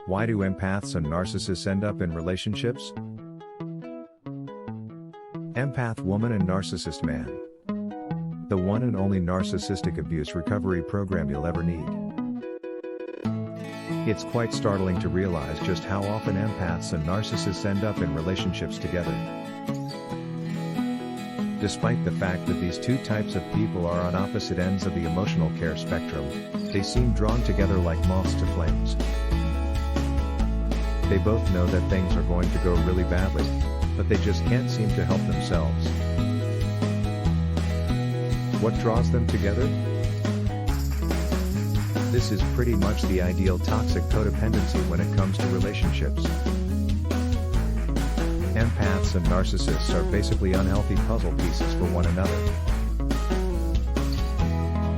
Why do empaths and narcissists end up in relationships? Empath woman and narcissist man. The one and only narcissistic abuse recovery program you'll ever need. It's quite startling to realize just how often empaths and narcissists end up in relationships together. Despite the fact that these two types of people are on opposite ends of the emotional care spectrum, they seem drawn together like moths to flames. They both know that things are going to go really badly, but they just can't seem to help themselves. What draws them together? This is pretty much the ideal toxic codependency when it comes to relationships. Empaths and narcissists are basically unhealthy puzzle pieces for one another.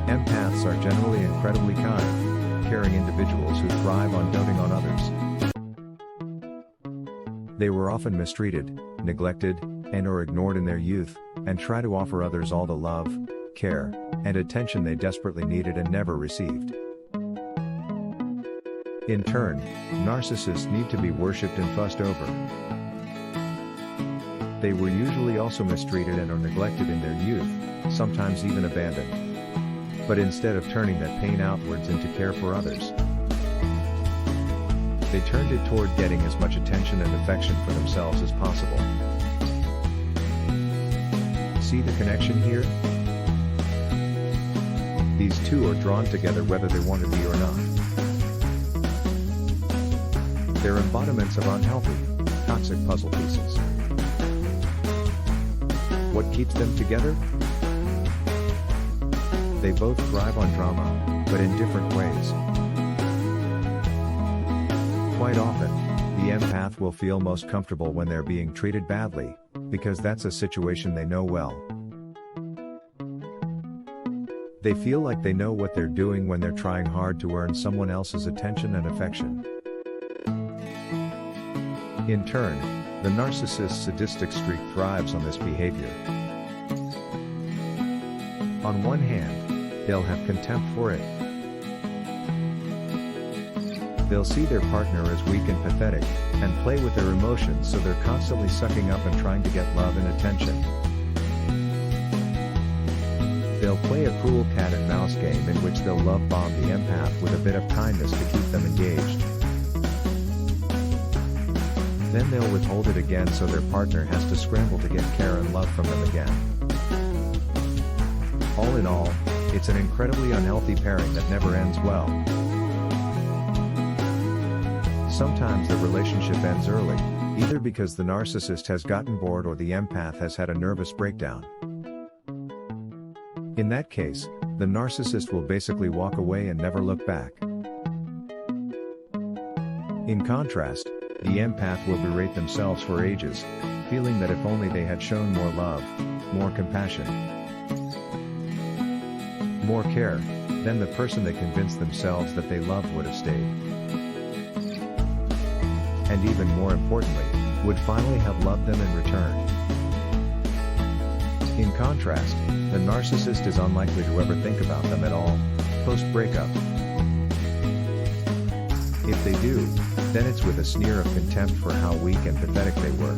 Empaths are generally incredibly kind, caring individuals who thrive on doting on others. They were often mistreated, neglected, and/or ignored in their youth, and try to offer others all the love, care, and attention they desperately needed and never received. In turn, narcissists need to be worshipped and fussed over. They were usually also mistreated and/or neglected in their youth, sometimes even abandoned. But instead of turning that pain outwards into care for others, they turned it toward getting as much attention and affection for themselves as possible. See the connection here? These two are drawn together whether they want to be or not. They're embodiments of unhealthy, toxic puzzle pieces. What keeps them together? They both thrive on drama, but in different ways. Quite often, the empath will feel most comfortable when they're being treated badly, because that's a situation they know well. They feel like they know what they're doing when they're trying hard to earn someone else's attention and affection. In turn, the narcissist's sadistic streak thrives on this behavior. On one hand, they'll have contempt for it. They'll see their partner as weak and pathetic, and play with their emotions so they're constantly sucking up and trying to get love and attention. They'll play a cruel cat and mouse game in which they'll love bomb the empath with a bit of kindness to keep them engaged. Then they'll withhold it again so their partner has to scramble to get care and love from them again. All in all, it's an incredibly unhealthy pairing that never ends well. Sometimes the relationship ends early, either because the narcissist has gotten bored or the empath has had a nervous breakdown. In that case, the narcissist will basically walk away and never look back. In contrast, the empath will berate themselves for ages, feeling that if only they had shown more love, more compassion, more care, then the person they convinced themselves that they loved would have stayed. And even more importantly, would finally have loved them in return. In contrast, the narcissist is unlikely to ever think about them at all, post-breakup. If they do, then it's with a sneer of contempt for how weak and pathetic they were.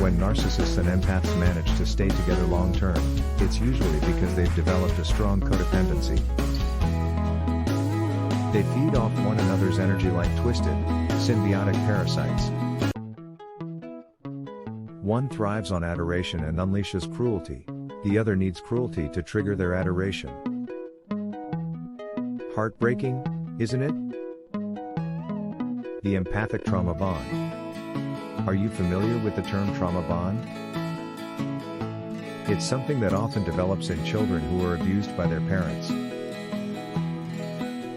When narcissists and empaths manage to stay together long-term, it's usually because they've developed a strong codependency. They feed off one another's energy like twisted, symbiotic parasites. One thrives on adoration and unleashes cruelty, the other needs cruelty to trigger their adoration. Heartbreaking, isn't it? The empathic trauma bond. Are you familiar with the term trauma bond? It's something that often develops in children who are abused by their parents.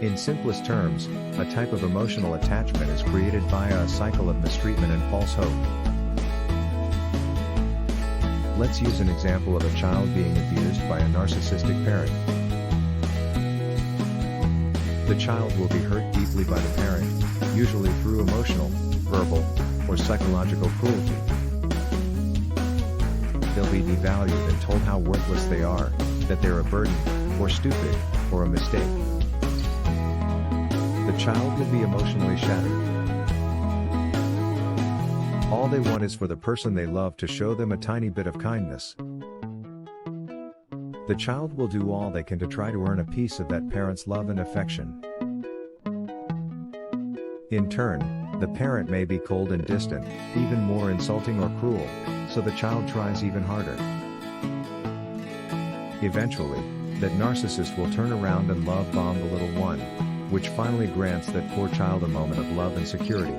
In simplest terms, a type of emotional attachment is created via a cycle of mistreatment and false hope. Let's use an example of a child being abused by a narcissistic parent. The child will be hurt deeply by the parent, usually through emotional, verbal, or psychological cruelty. They'll be devalued and told how worthless they are, that they're a burden, or stupid, or a mistake. the child will be emotionally shattered. All they want is for the person they love to show them a tiny bit of kindness. The child will do all they can to try to earn a piece of that parent's love and affection. In turn, the parent may be cold and distant, even more insulting or cruel, so the child tries even harder. Eventually, that narcissist will turn around and love bomb the little one, which finally grants that poor child a moment of love and security.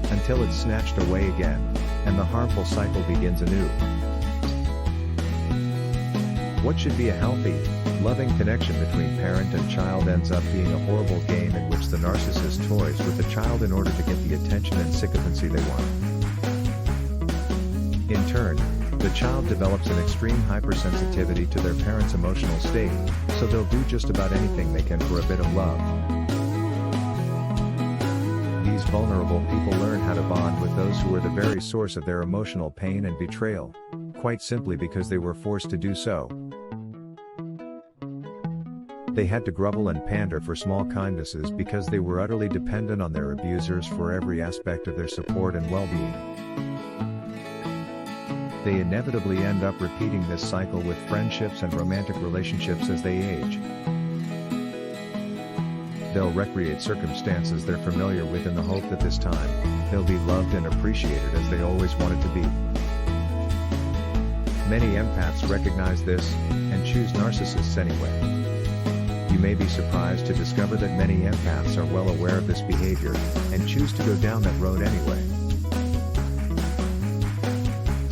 Until it's snatched away again, and the harmful cycle begins anew. What should be a healthy, loving connection between parent and child ends up being a horrible game in which the narcissist toys with the child in order to get the attention and sycophancy they want. In turn, the child develops an extreme hypersensitivity to their parent's emotional state, so they'll do just about anything they can for a bit of love. These vulnerable people learn how to bond with those who are the very source of their emotional pain and betrayal, quite simply because they were forced to do so. They had to grovel and pander for small kindnesses because they were utterly dependent on their abusers for every aspect of their support and well-being. They inevitably end up repeating this cycle with friendships and romantic relationships as they age. They'll recreate circumstances they're familiar with in the hope that this time, they'll be loved and appreciated as they always wanted to be. Many empaths recognize this, and choose narcissists anyway. You may be surprised to discover that many empaths are well aware of this behavior, and choose to go down that road anyway.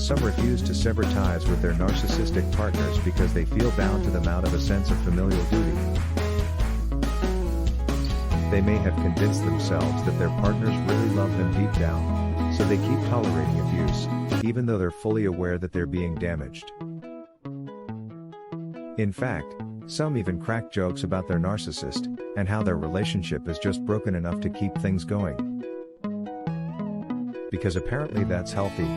Some refuse to sever ties with their narcissistic partners because they feel bound to them out of a sense of familial duty. They may have convinced themselves that their partners really love them deep down, so they keep tolerating abuse, even though they're fully aware that they're being damaged. In fact, some even crack jokes about their narcissist, and how their relationship is just broken enough to keep things going. Because apparently that's healthy.